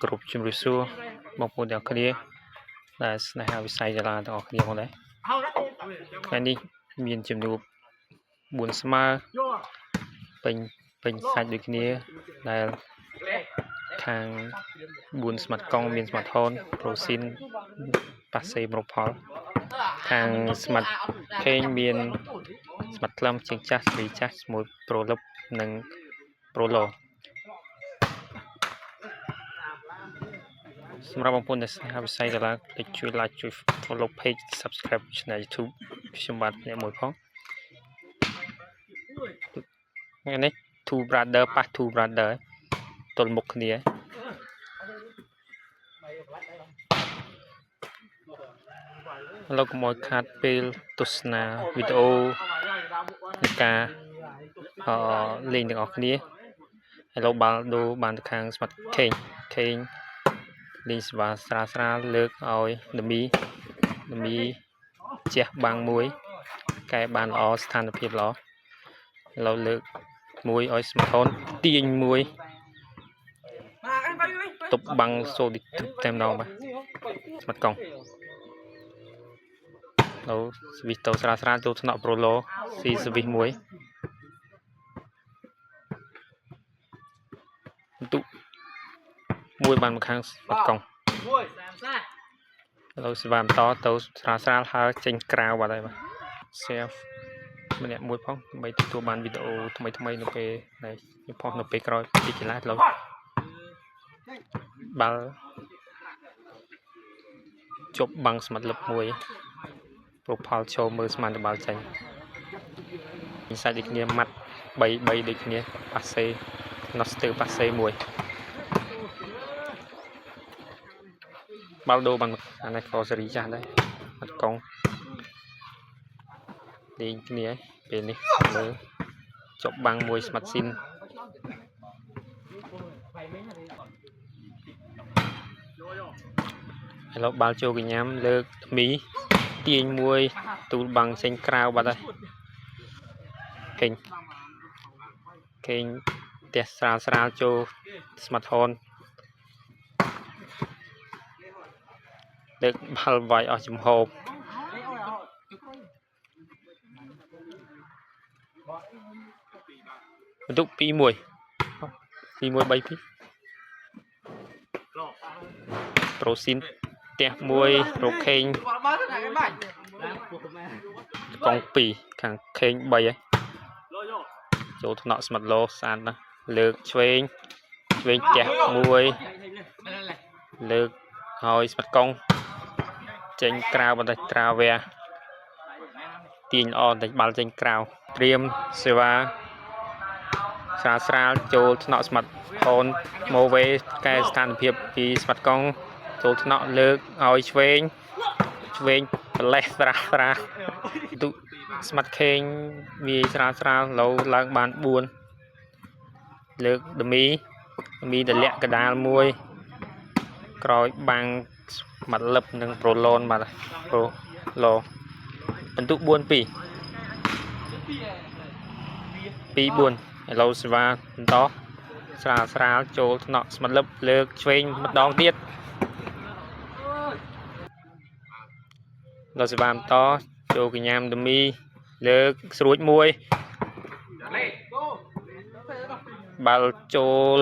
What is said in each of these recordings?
គ្រប់ជំរាបសួរបងប្អូនទាំងគ្នាដែលស្នេហាវិស័យសាលាទាំងអស់គ្នាផងដែរថ្ងៃនេះមានចំនួន4ស្មើពេញសាច់ដូចគ្នាដែលខាង4ស្មាត់កង់មានស្មាត់ហូនប្រូស៊ីនប៉ាសេប្រូផលខាងស្មាត់ខេងមានស្មាត់ក្លឹមជាងចាស់ស្រីចាស់ជាមួយប្រូលឹបនិងប្រូឡូសម្រាប់បងប្អូនដែលស្នេហាវិស័យសាលាជួយ like ជួយ follow page subscribe channel YouTube ខ្ញុំបាទអ្នកមួយផងថ្ងៃនេះ two brother ប៉ះ two brother ទល់មុខគ្នាលោកកុំឲ្យខាតពេលទស្សនាវីដេអូនៃការលេងទាំងអស់គ្នាហើយលោកបាល់ដូរបានទៅខាងស្មាត់ខេងលេងស្វាស្រាលលើកឲ្យដមីជះបាំងមួយកែបានល្អស្ថានភាពល្អឡូវលើកមួយឲ្យស្មាត់ហូនទាញមួយទប់បាំងសូឌីតែម្ដងបាទស្មាត់កង់ឡូវស្វីសទៅស្រាលចូលថ្នាក់ប្រូឡូស៊ីស្វីសមួយទុមួយបានមកខាងស្មាត់កង់ឡូវស្វាមតទៅស្រាលហើចេញក្រៅបាត់ហើយបាទ share ម្នាក់មួយផងដើម្បីទទួលបានវីដេអូថ្មីនៅពេលដែលខ្ញុំផុសនៅពេលក្រោយពីកន្លះឡូវបាល់ជប់បាំងស្មាត់លឹបមួយប្រូផលចូលមើលស្មានតបាល់ចេញមានសាច់ដូចគ្នាម៉ាត់3ដូចគ្នាប៉ាសេណូស្ទើប៉ាសេមួយបាល់ដូរបានអានេះក៏សេរីចាស់ដែរអត់កង់លេងគ្នាពេលនេះមើលជប់បាំងមួយស្មាត់ស៊ីនហើយលោកបាល់ចូលកញ្ញាំលើកមីទាញមួយទូលបាំងចេញក្រៅបាត់ហើយខេងផ្ទះស្រាលចូលស្មាត់ហូនលើកបាល់វាយអស់ចំហបបន្ទុក2-1 3-2ប្រូស៊ីនផ្ទះមួយប្រូខេងកង់2ខាងខេង3ហើយចូលថ្នាក់ស្មាត់ឡូស្អាតណាស់លើកឆ្វេងផ្ទះមួយលើកហើយស្មាត់កង់ចេញក្រៅបន្តិចត្រាវែទាញល្អបន្តិចបាល់ចេញក្រៅត្រៀមសេវាស្រាលចូលថ្នាក់ស្មាត់ហូនម៉ូវេកែស្ថានភាពពីស្មាត់កង់ចូលថ្នាក់លើកឲ្យឆ្វេងប្រលេះស្រាលទុស្មាត់ខេងវាស្រាលលោឡើងបាន4លើកដមីដលាក់កដាលមួយក្រោយបាំងមាត់លឹបនិងប្រូឡូនបាទប្រូឡូបន្ទុក4-2 2-4ឥឡូវសេវាបន្តស្រាលចូលថ្នាក់ស្មាត់លឹបលើកឆ្វេងម្ដងទៀតឡូវសេវាបន្តចូលកញ្ញាំដមីលើកស្រួចមួយបាល់ចូល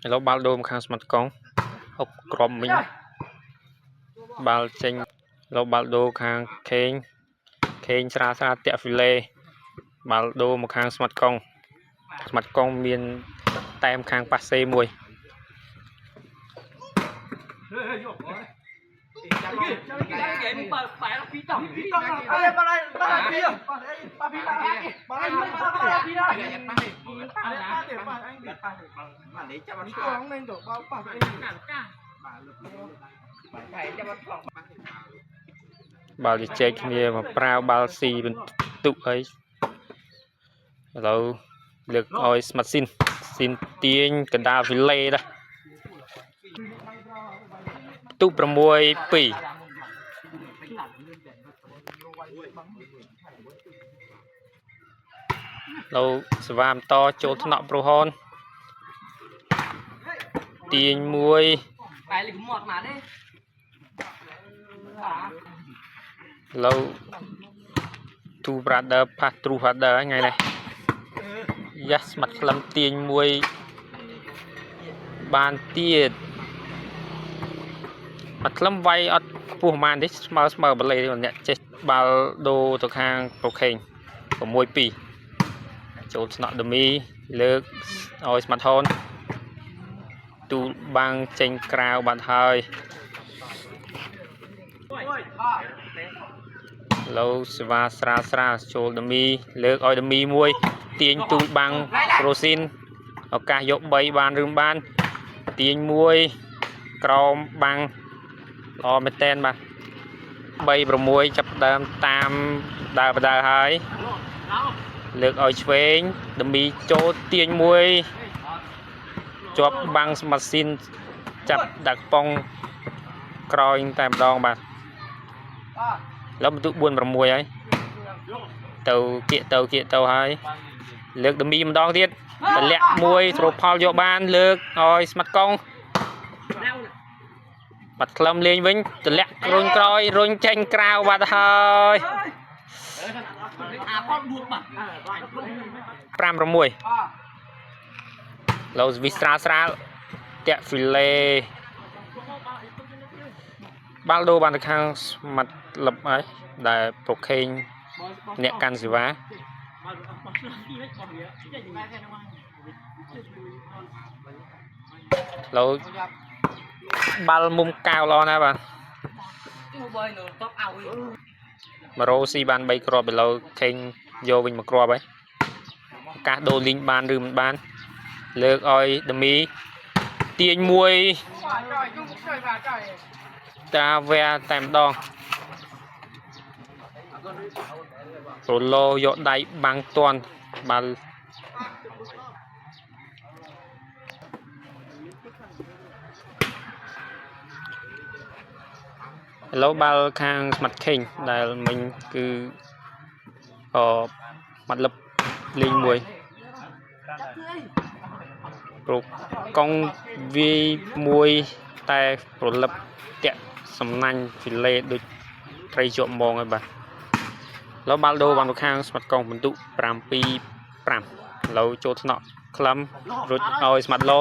ឥឡូវបាល់ដូរមកខាងស្មាត់កង់អុកក្រមវិញបាល់ចេញឡូវបាល់ដូរខាងខេងស្រាលតាក់ហ្វីលេបាល់ដូរមកខាងស្មាត់កង់មានតែមខាងប៉ាសេមួយបាល់ជែកគ្នាមកប្រាវបាល់ស៊ីបន្ទុកអីឥឡូវលើកឲ្យស្មាត់ស៊ីនទាញកណ្ដាលវីលេដែរទុក6-2 lâu svam to chỗ thằng nọ pro hon tiền muôi lâu tu brother patru brother ngày này yes mặt lâm tiền muôi bàn tiền mặt lâm vay ở phù man đấy small bật lên còn nhận chết bao đô thuộc hàng protein của môi pì chỗ nọ đầm mi lược oi mặt hôn tu băng trên cao bàn hơi lâu sva sra chỗ đầm mi lược oi đầm mi môi tiền tu băng protein ở cả dọc bay bàn rừng ban tiền môi crom băng o mê tên mà bay bờ môi chập đam tam đào hai lược ở trên đầm mi chỗ tiền môi chọp băng machine chập đặt pong còi tam đòn màแล้วมันตุบุญบรมวยไอ้เตาเกียhai เลือกดมีมันดองเทียดแต่แหลกมวยโตรพอลโยบานเลือกอ้อยสมัดกองบัดคลำเลี้ยงวิ่งแต่แหลกรุนกรอยรุนเชงกราวบัดเฮ้ยปรามบรมวยเราวิสราเตะฟิลเล่บาลโดบานตะข้างมัดหลับไอ้ได้โปรเคนเนี่ยกันสิวะเราบาลมุมกาวรอนะบ้านมาโรซีบานใบกรอบไปเราเคนโยวินมากรอบไปกาโดลิงบานรือมันบานเลิกอ้อยดมีเตียนมวยตาเวแต่ดองโรโลโยได้บางตอนบาลแล้วบาลข้างมัดเข่งแต่mìnhคือมัดลับลิงมวยปลุกกองวีมวยแต่ปลุกลับเตะสำนักฟิลเล่ดูใครจวบมองไอ้บ้าแล้วบาลโดบางข้างสมัดกองบรรทุกปรามปีปรามเราโจทย์เนาะคลำรถเอาสมัดโล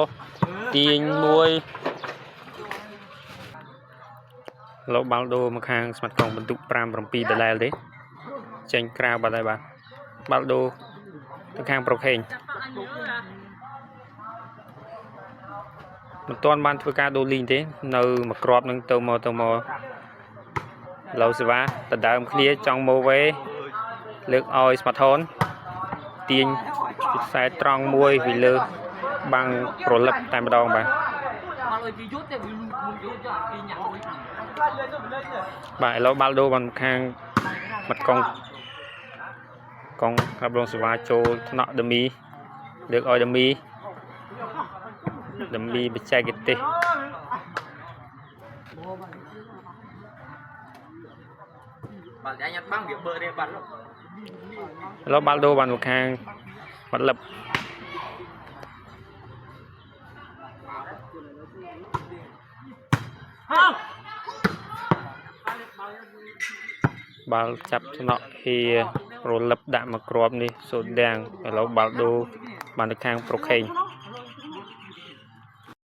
ตีนมวยเราบาลโดมาข้างสมัดกองบรรทุกปรามปีแต่แล้วดิเจนกราวบาได้บ้าบาลโดมาข้างโปรเคนมันตอนบ้านทุกการโดลิงเต้เนื้อมากรอบนึงเติมมอเราสิวะแต่ดาวเคลียจังโมเวเลือกออยสมาร์ทโฟนตีนสายตรองมวยวิเลอบางโปรลับแต่มาดองไปบ่ายเราบาลโดบางข้างมัดกองรับรองสิวะโจทนอเดมีเลือกออยเดมีไปใช้กิตติแล้วบาลโดบางข้างมัดลับบาลจับชนะเฮียโรลับดะมากรอบนี่สุดแดงแล้วบาลโดบางข้างโปรเคน